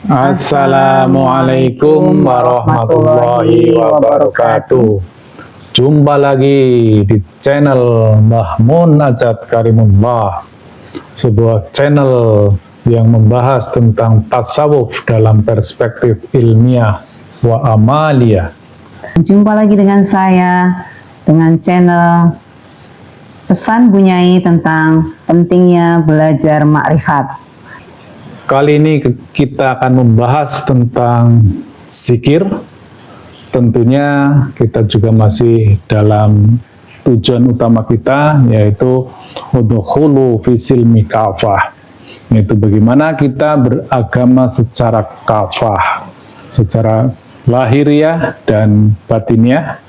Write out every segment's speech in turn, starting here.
Assalamualaikum warahmatullahi wabarakatuh. Jumpa lagi di channel Mbah Najat Karimullah, sebuah channel yang membahas tentang tasawuf dalam perspektif ilmiah wa amaliyah. Jumpa lagi dengan saya dengan channel Pesan Bunyai tentang pentingnya belajar makrifat. Kali ini kita akan membahas tentang zikir. Tentunya kita juga masih dalam tujuan utama kita, yaitu udkhulu fi silmi kafah, yaitu bagaimana kita beragama secara kafah, secara lahiriah dan batiniah,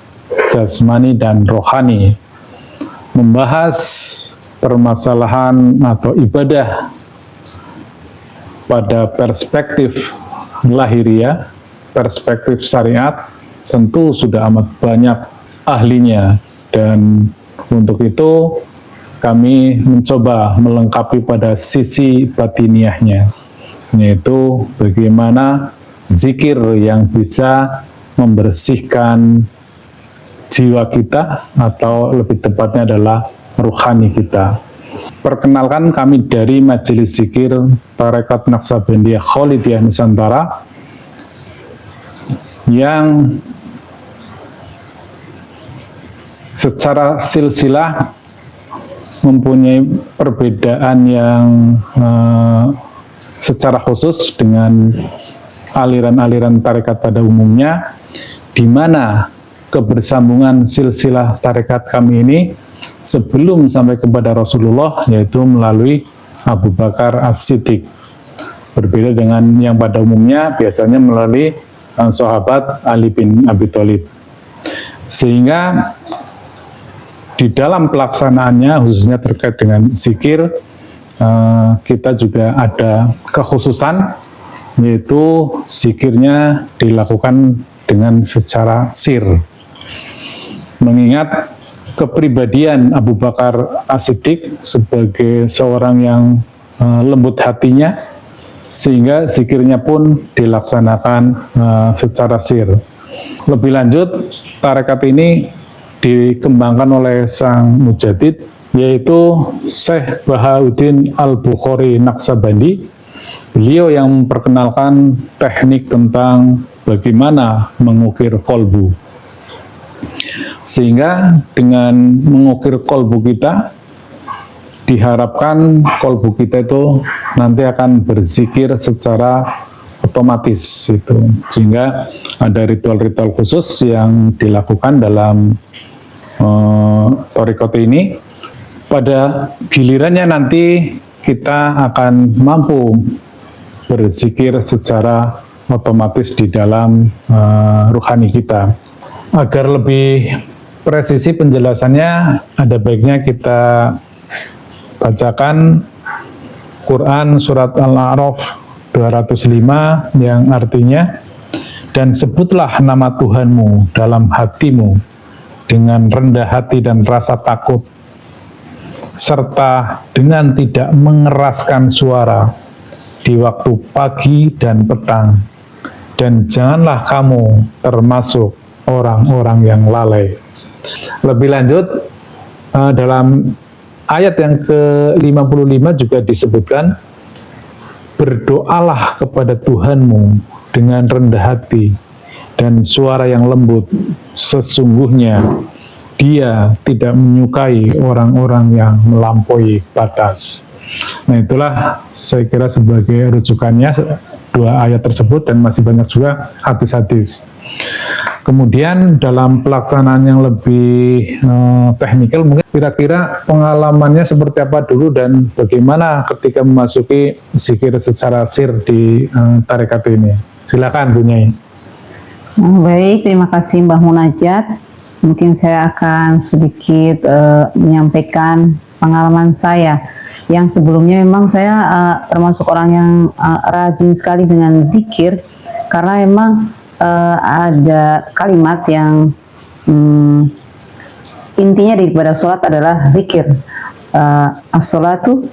jasmani dan rohani. Membahas permasalahan atau ibadah pada perspektif lahiriah, perspektif syariat, tentu sudah amat banyak ahlinya, dan untuk itu kami mencoba melengkapi pada sisi batiniahnya, yaitu bagaimana zikir yang bisa membersihkan jiwa kita, atau lebih tepatnya adalah ruhani kita. Perkenalkan, kami dari Majelis Zikir Tarekat Naqsabandiyah Kholidiyah Nusantara yang secara silsilah mempunyai perbedaan yang secara khusus dengan aliran-aliran tarekat pada umumnya, di mana kebersambungan silsilah tarekat kami ini sebelum sampai kepada Rasulullah, yaitu melalui Abu Bakar As-Siddiq. Berbeda dengan yang pada umumnya biasanya melalui sahabat Ali bin Abi Thalib. Sehingga di dalam pelaksanaannya, khususnya terkait dengan zikir, kita juga ada kekhususan, yaitu zikirnya dilakukan dengan secara sir. Mengingat kepribadian Abu Bakar As-Siddiq sebagai seorang yang lembut hatinya, sehingga zikirnya pun dilaksanakan secara sir. Lebih lanjut, tarekat ini dikembangkan oleh sang mujaddid, yaitu Syekh Bahauddin Al-Bukhari Naqsabandi. Beliau yang memperkenalkan teknik tentang bagaimana mengukir kolbu. Sehingga dengan mengukir kolbu kita, diharapkan kolbu kita itu nanti akan berzikir secara otomatis itu. Sehingga ada ritual-ritual khusus yang dilakukan dalam thariqat ini. Pada gilirannya nanti kita akan mampu berzikir secara otomatis di dalam ruhani kita. Agar lebih presisi penjelasannya, ada baiknya kita bacakan Quran surat Al-A'raf 205 yang artinya, dan sebutlah nama Tuhanmu dalam hatimu dengan rendah hati dan rasa takut, serta dengan tidak mengeraskan suara di waktu pagi dan petang, dan janganlah kamu termasuk orang-orang yang lalai. Lebih lanjut, dalam ayat yang ke-55 juga disebutkan, berdoalah kepada Tuhanmu dengan rendah hati dan suara yang lembut, sesungguhnya Dia tidak menyukai orang-orang yang melampaui batas. Nah, itulah saya kira sebagai rujukannya dua ayat tersebut, dan masih banyak juga hadis-hadis. Kemudian dalam pelaksanaan yang lebih teknikal, mungkin kira-kira pengalamannya seperti apa dulu dan bagaimana ketika memasuki zikir secara sir di tarekat ini. Silakan Bu Nyai. Baik, terima kasih Mbah Munajat. Mungkin saya akan sedikit menyampaikan pengalaman saya. Yang sebelumnya memang saya termasuk orang yang rajin sekali dengan zikir, karena memang ada kalimat yang intinya daripada sholat adalah zikir. As-sholatu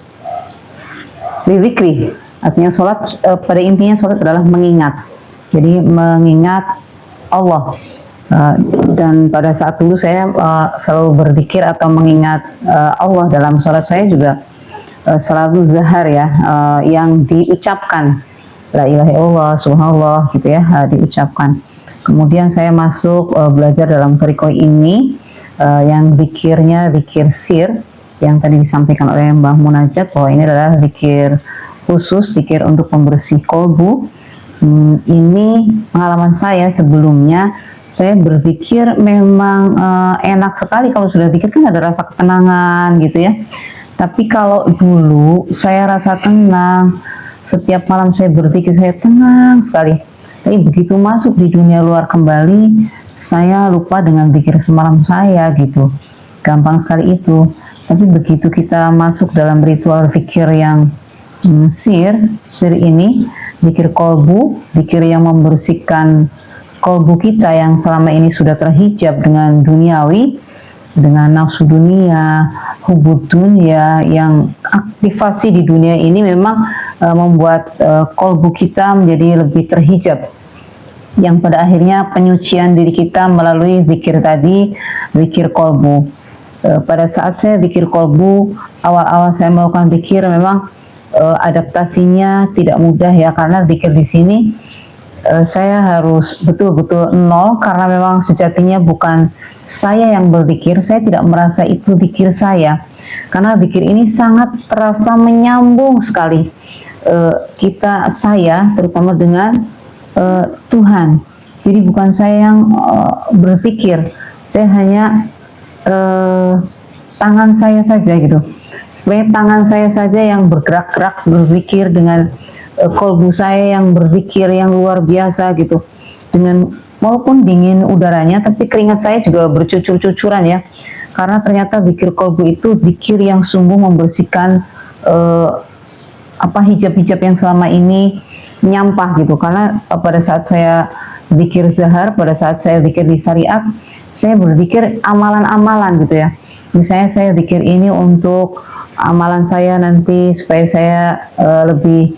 li zikri. Artinya sholat pada intinya sholat adalah mengingat. Jadi mengingat Allah. Dan pada saat dulu saya selalu berzikir atau mengingat Allah dalam sholat saya juga selalu zahar ya, yang diucapkan la ilaha illallah, subhanallah gitu ya, diucapkan. Kemudian saya masuk belajar dalam tariqah ini yang zikirnya zikir sir yang tadi disampaikan oleh Mbah Munajat, bahwa ini adalah zikir khusus, zikir untuk pembersih kolbu. Ini pengalaman saya sebelumnya. Saya berzikir memang enak sekali, kalau sudah zikir kan ada rasa ketenangan gitu ya. Tapi kalau dulu saya rasa tenang, setiap malam saya berzikir saya tenang sekali. Tapi begitu masuk di dunia luar kembali, saya lupa dengan zikir semalam saya gitu. Gampang sekali itu. Tapi begitu kita masuk dalam ritual zikir yang sir ini, zikir kolbu, zikir yang membersihkan kolbu kita yang selama ini sudah terhijab dengan duniawi, dengan nafsu dunia, hubud dunia, yang aktivasi di dunia ini memang membuat kolbu kita menjadi lebih terhijab, yang pada akhirnya penyucian diri kita melalui zikir tadi, zikir kolbu. Pada saat saya zikir kolbu, awal-awal saya melakukan zikir memang adaptasinya tidak mudah ya, karena zikir di sini saya harus betul-betul nol, karena memang sejatinya bukan saya yang berzikir. Saya tidak merasa itu zikir saya, karena zikir ini sangat terasa menyambung sekali saya terutama dengan Tuhan. Jadi bukan saya yang berzikir, saya hanya tangan saya saja gitu, supaya tangan saya saja yang bergerak-gerak berzikir dengan kolbu saya yang berzikir yang luar biasa gitu. Dengan walaupun dingin udaranya, tapi keringat saya juga bercucur-cucuran ya, karena ternyata zikir kolbu itu zikir yang sungguh membersihkan hijab-hijab yang selama ini nyampah gitu. Karena pada saat saya zikir zahar, pada saat saya zikir di syariat, saya berzikir amalan-amalan gitu ya. Misalnya saya zikir ini untuk amalan saya nanti supaya saya lebih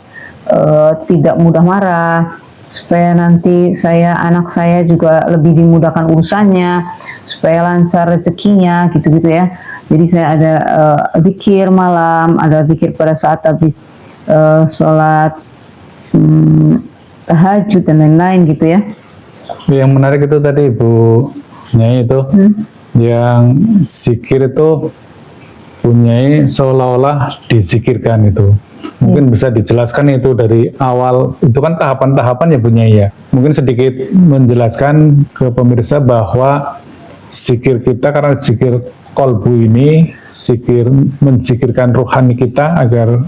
tidak mudah marah, supaya nanti anak saya juga lebih dimudahkan urusannya, supaya lancar rezekinya gitu-gitu ya. Jadi saya ada zikir malam, ada zikir pada saat habis sholat tahajud dan lain-lain gitu ya. Yang menarik itu tadi Bu Nyai itu yang zikir itu punya seolah-olah dizikirkan itu. Mungkin bisa dijelaskan itu dari awal, itu kan tahapan-tahapan ya Bu Nyai ya. Mungkin sedikit menjelaskan ke pemirsa bahwa zikir kita, karena zikir kolbu ini, zikir menzikirkan rohani kita agar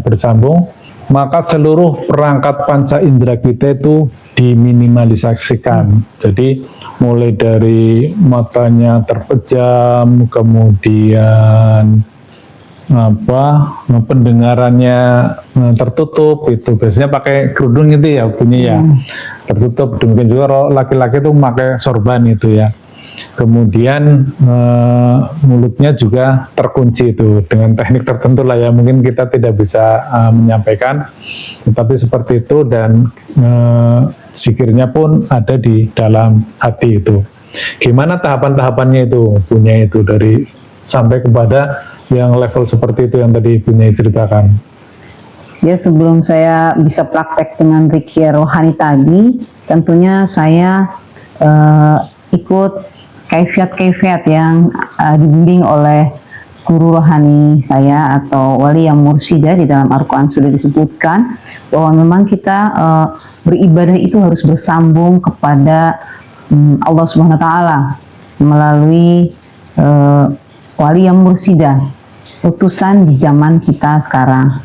bersambung, maka seluruh perangkat panca indera kita itu diminimalisasikan. Jadi mulai dari matanya terpejam, kemudian pendengarannya tertutup, itu biasanya pakai kerudung itu ya punya ya, tertutup. Demikian juga laki-laki itu pakai sorban itu ya. Kemudian mulutnya juga terkunci itu dengan teknik tertentu lah ya, mungkin kita tidak bisa menyampaikan, tetapi seperti itu. Dan zikirnya pun ada di dalam hati itu. Gimana tahapan-tahapannya itu punya itu dari sampai kepada yang level seperti itu yang tadi punya ceritakan. Ya, sebelum saya bisa praktek dengan zikir rohani tadi, tentunya saya ikut kaifiat-kaifiat yang dibimbing oleh guru rohani saya atau wali yang mursyida. Di dalam Al-Quran sudah disebutkan bahwa memang kita beribadah itu harus bersambung kepada Allah Subhanahu wa Ta'ala melalui wali yang mursyida, utusan di zaman kita sekarang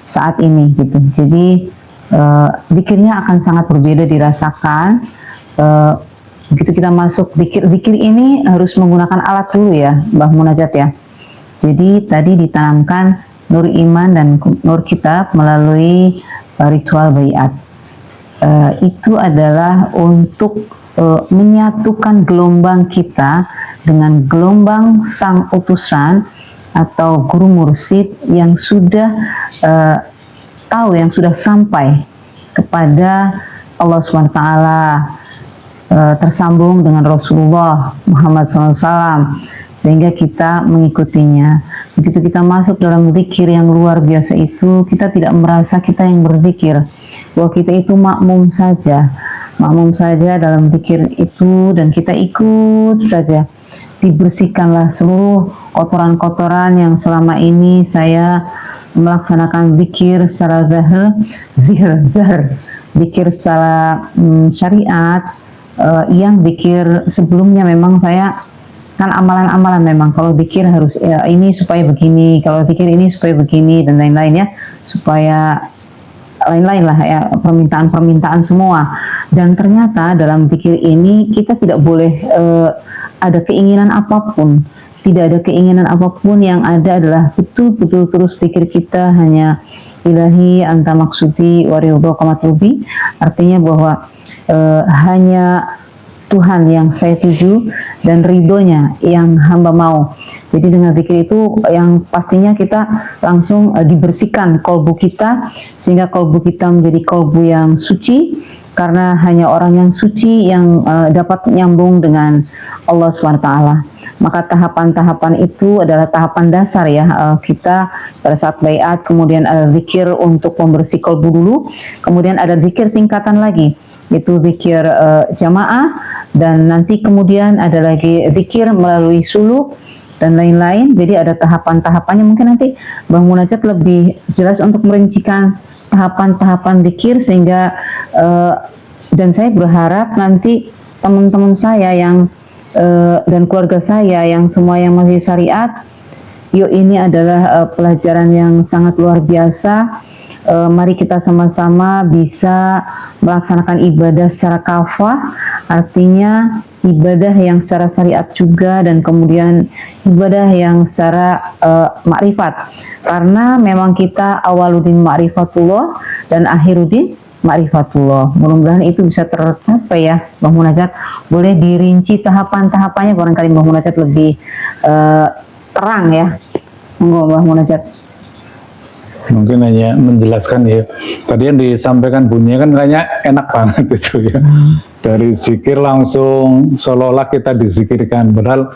saat ini gitu. Jadi zikirnya akan sangat berbeda dirasakan. Begitu kita masuk zikir ini harus menggunakan alat dulu ya Mbah Munajat ya. Jadi tadi ditanamkan nur iman dan nur kitab melalui ritual baiat. Itu adalah untuk menyatukan gelombang kita dengan gelombang sang utusan atau guru mursyid yang sudah tahu, yang sudah sampai kepada Allah SWT, tersambung dengan Rasulullah Muhammad SAW, sehingga kita mengikutinya. Begitu kita masuk dalam zikir yang luar biasa itu, kita tidak merasa kita yang berzikir, bahwa kita itu makmum saja dalam zikir itu, dan kita ikut saja. Dibersihkanlah seluruh kotoran-kotoran yang selama ini saya melaksanakan zikir secara zahir, zikir secara syariat, yang zikir sebelumnya memang saya kan amalan-amalan, memang kalau zikir harus ini supaya begini, kalau zikir ini supaya begini, dan lain-lain ya, supaya lain-lain lah ya, permintaan-permintaan semua. Dan ternyata dalam zikir ini kita tidak boleh ada keinginan apapun, tidak ada keinginan apapun, yang ada adalah betul-betul terus zikir kita hanya ilahi anta maksudi wa ridhaka matlubi, artinya bahwa hanya Tuhan yang saya tuju dan ridhonya yang hamba mau. Jadi dengan zikir itu yang pastinya kita langsung dibersihkan kolbu kita, sehingga kolbu kita menjadi kolbu yang suci, karena hanya orang yang suci yang dapat nyambung dengan Allah SWT. Maka tahapan-tahapan itu adalah tahapan dasar ya, kita pada saat baiat, kemudian ada zikir untuk membersih kolbu dulu, kemudian ada zikir tingkatan lagi, itu zikir jamaah, dan nanti kemudian ada lagi zikir melalui suluk dan lain-lain. Jadi ada tahapan-tahapannya, mungkin nanti Bang Munajat lebih jelas untuk merincikan tahapan-tahapan zikir, sehingga dan saya berharap nanti teman-teman saya yang dan keluarga saya yang semua yang masih syariat, yuk ini adalah pelajaran yang sangat luar biasa. Mari kita sama-sama bisa melaksanakan ibadah secara kafah, artinya ibadah yang secara syariat juga, dan kemudian ibadah yang secara makrifat, karena memang kita awaluddin ma'rifatullah dan akhiruddin ma'rifatullah. Mudah-mudahan itu bisa tercapai ya Bang Munajat. Boleh dirinci tahapan-tahapannya, barangkali Bang Munajat lebih terang ya. Monggo Bang Munajat. Mungkin hanya menjelaskan ya, tadi yang disampaikan bunyinya kan kayaknya enak banget itu ya, dari zikir langsung seolah-olah kita dizikirkan, padahal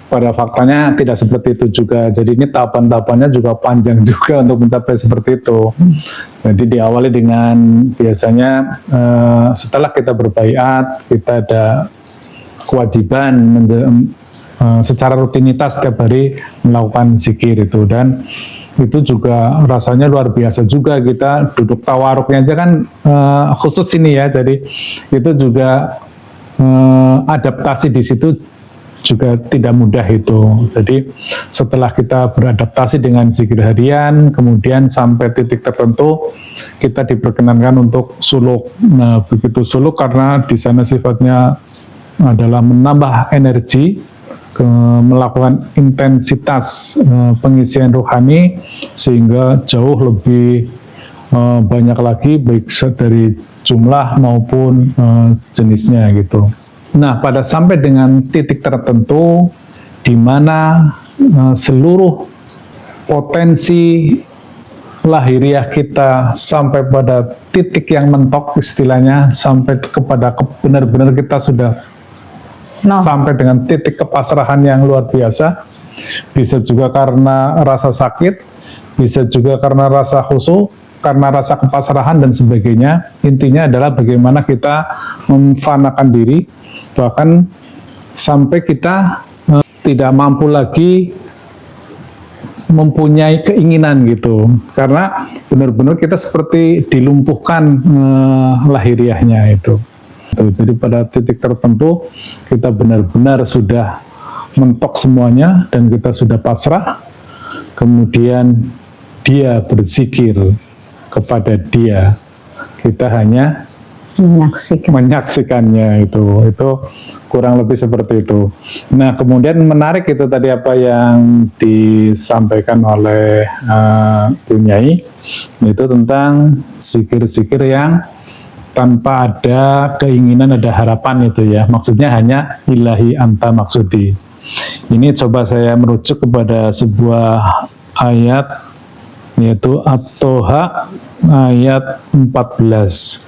pada faktanya tidak seperti itu juga. Jadi ini tahapan-tahapannya juga panjang juga untuk mencapai seperti itu. Jadi diawali dengan biasanya setelah kita berbaiat, kita ada kewajiban secara rutinitas setiap hari melakukan zikir itu, dan itu juga rasanya luar biasa juga. Kita duduk tawaruknya aja kan khusus ini ya, jadi itu juga adaptasi di situ juga tidak mudah itu. Jadi setelah kita beradaptasi dengan zikir harian, kemudian sampai titik tertentu kita diperkenankan untuk suluk. Nah begitu suluk, karena di sana sifatnya adalah menambah energi, melakukan intensitas pengisian rohani, sehingga jauh lebih banyak lagi, baik dari jumlah maupun jenisnya gitu. Nah pada sampai dengan titik tertentu di mana seluruh potensi lahiriah kita sampai pada titik yang mentok istilahnya, sampai kepada benar-benar kita sudah sampai dengan titik kepasrahan yang luar biasa. Bisa juga karena rasa sakit, bisa juga karena rasa khusyuk, karena rasa kepasrahan dan sebagainya. Intinya adalah bagaimana kita memfanakan diri, bahkan sampai kita tidak mampu lagi mempunyai keinginan gitu, karena benar-benar kita seperti dilumpuhkan lahiriahnya itu. Jadi pada titik tertentu kita benar-benar sudah mentok semuanya dan kita sudah pasrah, kemudian dia berzikir kepada dia, kita hanya menyaksikannya itu kurang lebih seperti itu. Nah kemudian menarik itu tadi apa yang disampaikan oleh Bunyai, itu tentang zikir-zikir yang tanpa ada keinginan, ada harapan itu ya, maksudnya hanya ilahi anta maksudi. Ini coba saya merujuk kepada sebuah ayat, yaitu At-Toha ayat 14.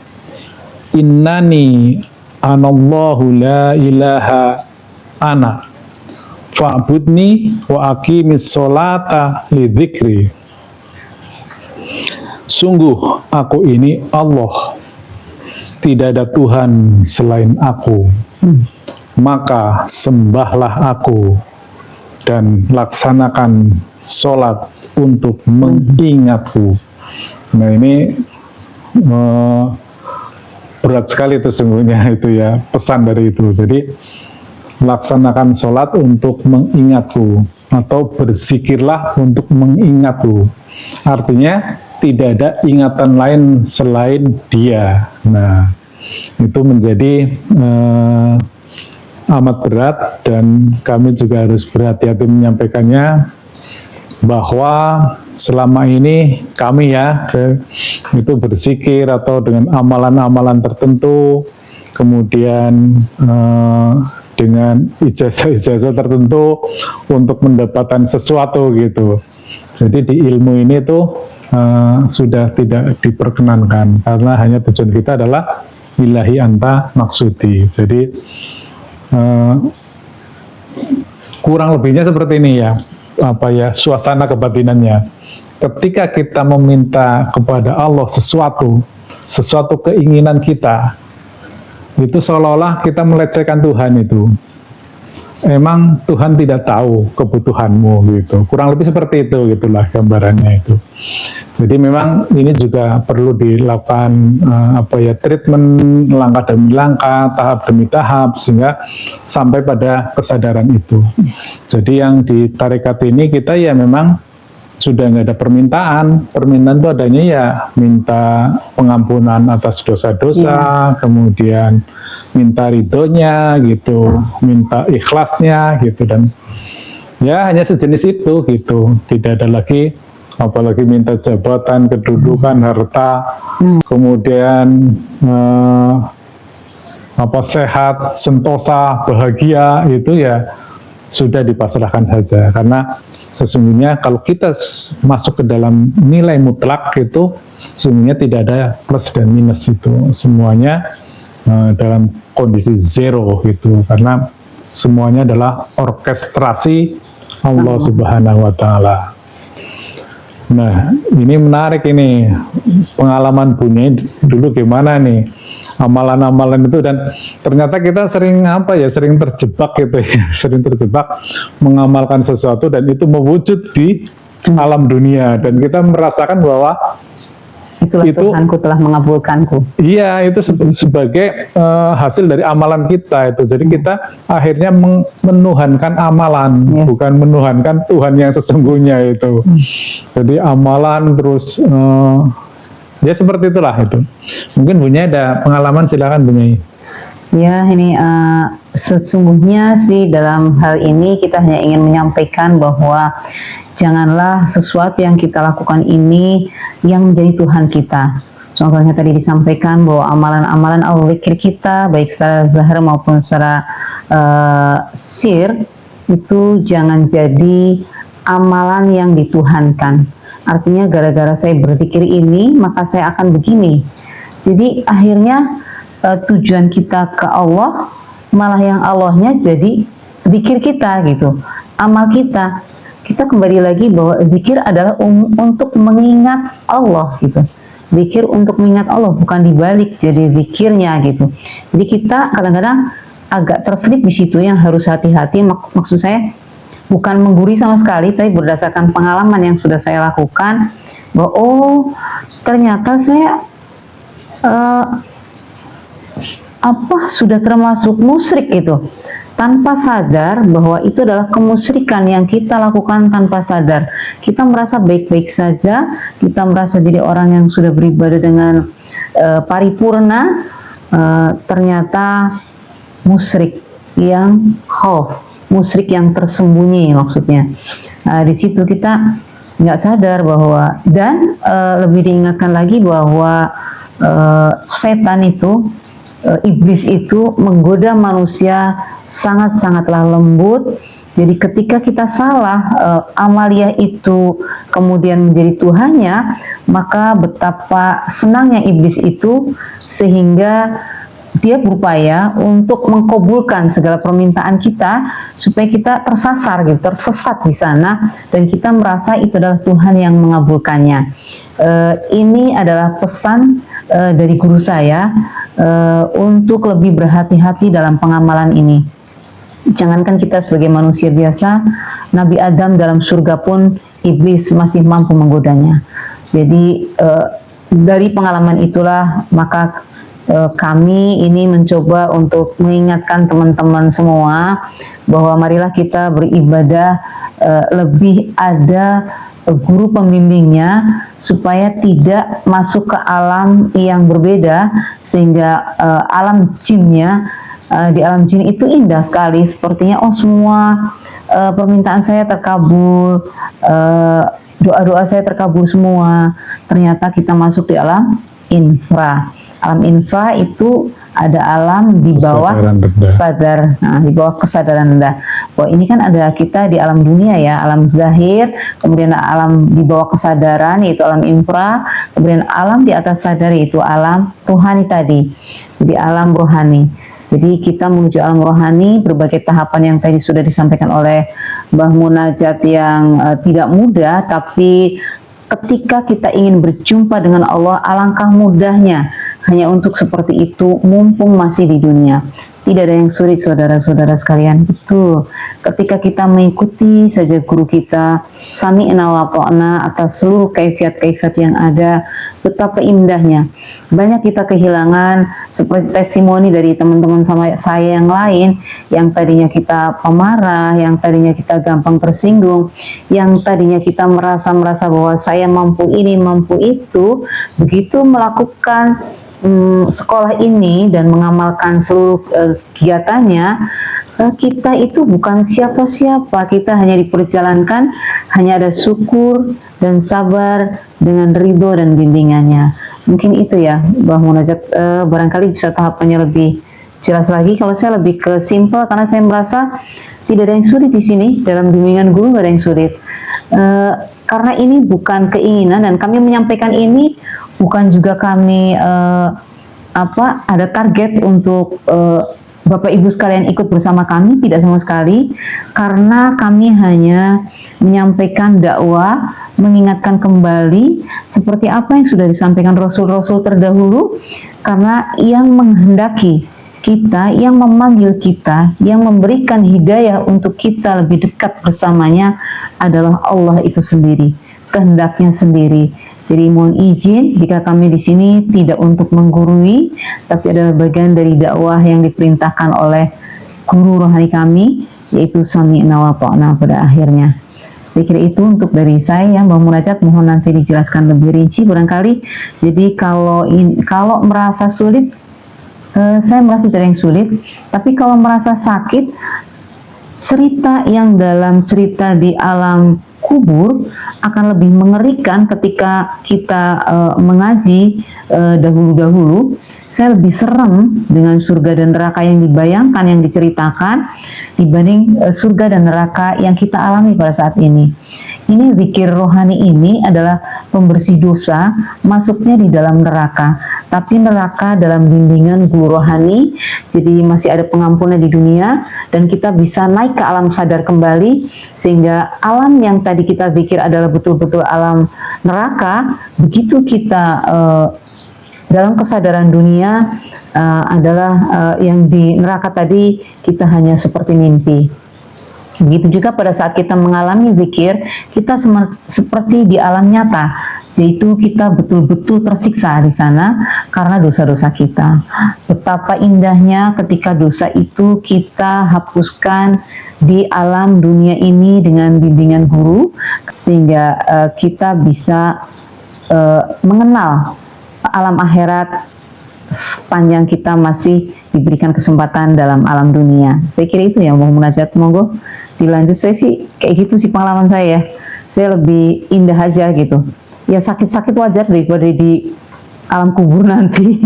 Innani anallahu la ilaha ana fa'budni wa aqimis sholata li dzikri. Sungguh aku ini Allah, tidak ada Tuhan selain aku, maka sembahlah aku dan laksanakan sholat untuk mengingatku. Nah ini berat sekali itu sesungguhnya itu ya, pesan dari itu. Jadi laksanakan sholat untuk mengingatku, atau berzikirlah untuk mengingatku. Artinya tidak ada ingatan lain selain Dia. Nah itu menjadi amat berat, dan kami juga harus berhati-hati menyampaikannya, bahwa selama ini kami itu berzikir atau dengan amalan-amalan tertentu, kemudian dengan ijazah-ijazah tertentu untuk mendapatkan sesuatu gitu. Jadi di ilmu ini tuh sudah tidak diperkenankan, karena hanya tujuan kita adalah ilahi anta maksudi. Jadi kurang lebihnya seperti ini ya, suasana kebatinannya. Ketika kita meminta kepada Allah sesuatu keinginan kita, itu seolah-olah kita melecehkan Tuhan itu. Emang Tuhan tidak tahu kebutuhanmu gitu. Kurang lebih seperti itu gitulah gambarannya itu. Jadi memang ini juga perlu dilakukan treatment langkah demi langkah, tahap demi tahap, sehingga sampai pada kesadaran itu. Jadi yang di tarekat ini kita ya memang sudah nggak ada permintaan itu adanya ya minta pengampunan atas dosa-dosa, kemudian minta ridhonya gitu, minta ikhlasnya gitu, dan ya hanya sejenis itu gitu. Tidak ada lagi apalagi minta jabatan, kedudukan, harta, kemudian sehat, sentosa, bahagia, itu ya sudah dipasrahkan saja. Karena sesungguhnya kalau kita masuk ke dalam nilai mutlak itu sesungguhnya tidak ada plus dan minus, itu semuanya dalam kondisi zero gitu, karena semuanya adalah orkestrasi Allah Subhanahu wa Ta'ala. Nah, ini menarik ini pengalaman Bunyai dulu gimana nih amalan-amalan itu, dan ternyata kita sering sering terjebak gitu ya, sering terjebak mengamalkan sesuatu dan itu mewujud di alam dunia, dan kita merasakan bahwa itulah Tuhanku telah mengabulkanku. Iya, itu sebagai hasil dari amalan kita itu. Jadi kita akhirnya menuhankan amalan, bukan menuhankan Tuhan yang sesungguhnya itu. Jadi amalan terus ya seperti itulah itu. Mungkin Bunyai ada pengalaman, silakan Bunyai. Ya, ini sesungguhnya sih dalam hal ini kita hanya ingin menyampaikan bahwa janganlah sesuatu yang kita lakukan ini yang menjadi Tuhan kita. Contohnya tadi disampaikan bahwa amalan-amalan al-zikir kita, baik secara zahir maupun secara sir, itu jangan jadi amalan yang dituhankan. Artinya gara-gara saya berzikir ini, maka saya akan begini. Jadi akhirnya tujuan kita ke Allah, malah yang Allahnya jadi zikir kita gitu, amal kita. Kita kembali lagi bahwa zikir adalah untuk mengingat Allah gitu. Zikir untuk mengingat Allah, bukan dibalik jadi zikirnya gitu. Jadi kita kadang-kadang agak terselip di situ, yang harus hati-hati. Maksud saya bukan menggurui sama sekali, tapi berdasarkan pengalaman yang sudah saya lakukan, bahwa ternyata saya sudah termasuk musyrik itu, tanpa sadar bahwa itu adalah kemusyrikan yang kita lakukan tanpa sadar. Kita merasa baik-baik saja, kita merasa jadi orang yang sudah beribadah dengan paripurna, ternyata musyrik yang musyrik yang tersembunyi maksudnya. Di situ kita nggak sadar bahwa, dan lebih diingatkan lagi bahwa setan itu iblis itu menggoda manusia sangat-sangatlah lembut. Jadi ketika kita salah, amalia itu kemudian menjadi Tuhannya, maka betapa senangnya iblis itu sehingga dia berupaya untuk mengkabulkan segala permintaan kita supaya kita tersasar gitu, tersesat di sana, dan kita merasa itu adalah Tuhan yang mengabulkannya. Ini adalah pesan dari guru saya untuk lebih berhati-hati dalam pengamalan ini. Jangankan kita sebagai manusia biasa, Nabi Adam dalam surga pun iblis masih mampu menggodanya. Jadi dari pengalaman itulah maka kami ini mencoba untuk mengingatkan teman-teman semua bahwa marilah kita beribadah lebih ada guru pembimbingnya supaya tidak masuk ke alam yang berbeda, sehingga alam jinnya, di alam jin itu indah sekali, sepertinya oh semua permintaan saya terkabul, doa-doa saya terkabul semua. Ternyata kita masuk di alam infra. Alam infra itu ada alam di bawah sadar, di bawah kesadaran rendah. Bahwa ini kan ada kita di alam dunia ya, alam zahir, kemudian alam di bawah kesadaran yaitu alam infra, kemudian alam di atas sadar yaitu alam rohani tadi. Jadi alam rohani. Jadi kita menuju alam rohani, berbagai tahapan yang tadi sudah disampaikan oleh Mbah Munajat yang tidak mudah, tapi ketika kita ingin berjumpa dengan Allah, alangkah mudahnya hanya untuk seperti itu mumpung masih di dunia. Tidak ada yang sulit saudara-saudara sekalian. Betul. Ketika kita mengikuti saja guru kita, sami'na wa ta'na atas seluruh kaifiat-kaifiat yang ada, betapa indahnya. Banyak kita kehilangan seperti testimoni dari teman-teman sama saya yang lain, yang tadinya kita pemarah, yang tadinya kita gampang tersinggung, yang tadinya kita merasa bahwa saya mampu ini, mampu itu, begitu melakukan sekolah ini dan mengamalkan seluruh kegiatannya, kita itu bukan siapa-siapa, kita hanya diperjalankan, hanya ada syukur dan sabar dengan ridho dan bimbingannya. Mungkin itu ya Mbah Munajat, barangkali bisa tahapannya lebih jelas lagi. Kalau saya lebih ke simple, karena saya merasa tidak ada yang sulit di sini, dalam bimbingan guru nggak ada yang sulit. Karena ini bukan keinginan, dan kami menyampaikan ini bukan juga kami ada target untuk Bapak Ibu sekalian ikut bersama kami, tidak sama sekali, karena kami hanya menyampaikan dakwah, mengingatkan kembali seperti apa yang sudah disampaikan Rasul-Rasul terdahulu, karena yang menghendaki kita, yang memanggil kita, yang memberikan hidayah untuk kita lebih dekat bersamanya adalah Allah itu sendiri, kehendaknya sendiri. Jadi mohon izin jika kami di sini tidak untuk menggurui, tapi adalah bagian dari dakwah yang diperintahkan oleh guru rohani kami, yaitu sami'na wa ta'na pada akhirnya. Saya kira itu untuk dari saya, Mbah Munajat, mohon nanti dijelaskan lebih rinci barangkali. Jadi kalau merasa sulit, saya merasa tidak ada yang sulit, tapi kalau merasa sakit, cerita yang dalam cerita di alam kubur akan lebih mengerikan ketika kita mengaji dahulu-dahulu. Saya lebih serem dengan surga dan neraka yang dibayangkan, yang diceritakan, dibanding surga dan neraka yang kita alami pada saat ini. Ini zikir rohani ini adalah pembersih dosa, masuknya di dalam neraka, tapi neraka dalam bimbingan guru rohani, jadi masih ada pengampunan di dunia, dan kita bisa naik ke alam sadar kembali, sehingga alam yang tadi kita zikir adalah betul-betul alam neraka. Begitu kita dalam kesadaran dunia adalah yang di neraka tadi kita hanya seperti mimpi. Begitu juga pada saat kita mengalami zikir, kita seperti di alam nyata, yaitu kita betul-betul tersiksa di sana karena dosa-dosa kita. Betapa indahnya ketika dosa itu kita hapuskan di alam dunia ini dengan bimbingan guru, sehingga kita bisa mengenal alam akhirat sepanjang kita masih diberikan kesempatan dalam alam dunia. Saya kira itu ya, mau Munajat, monggo dilanjut. Saya sih kayak gitu sih pengalaman saya. Saya lebih indah aja gitu. Ya sakit-sakit wajar daripada di alam kubur nanti.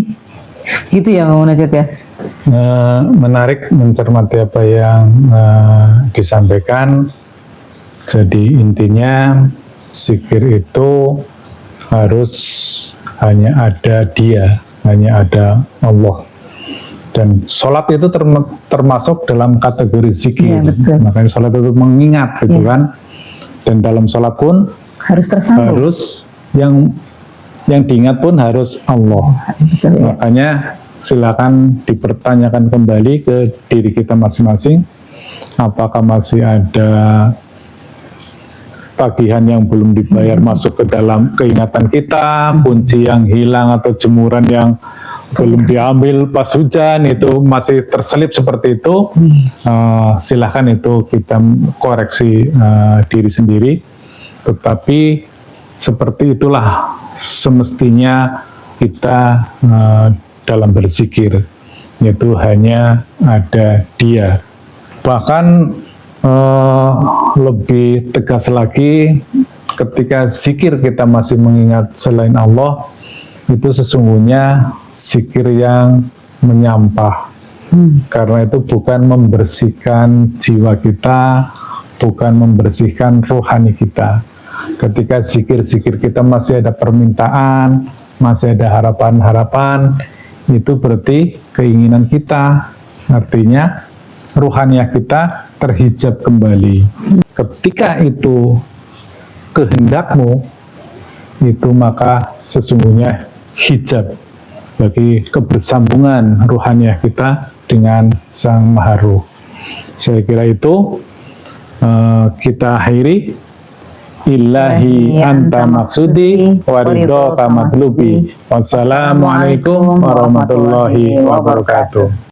Gitu ya Bang Munajat ya. Menarik mencermati apa yang disampaikan. Jadi intinya zikir itu harus hanya ada Dia, hanya ada Allah. Dan sholat itu termasuk dalam kategori zikir. Iya, betul. Makanya sholat itu mengingat gitu kan. Dan dalam sholat pun Harus tersambung. harus yang diingat pun harus Allah. Betul, ya. Makanya silakan dipertanyakan kembali ke diri kita masing-masing, apakah masih ada tagihan yang belum dibayar masuk ke dalam keingatan kita, kunci yang hilang atau jemuran yang belum diambil pas hujan itu masih terselip seperti itu. Silahkan itu kita koreksi diri sendiri, tetapi seperti itulah semestinya kita dalam berzikir, yaitu hanya ada Dia. Bahkan lebih tegas lagi, ketika zikir kita masih mengingat selain Allah, itu sesungguhnya zikir yang menyampah. Karena itu bukan membersihkan jiwa kita, bukan membersihkan rohani kita. Ketika zikir-zikir kita masih ada permintaan, masih ada harapan-harapan, itu berarti keinginan kita. Artinya ruhaniah kita terhijab kembali. Ketika itu kehendakmu, itu maka sesungguhnya hijab bagi kebersambungan ruhaniah kita dengan Sang Maha Ruh. Saya kira itu kita akhiri. Ilahi anta maksudi waridhoka matlubi. Wassalamualaikum warahmatullahi wabarakatuh.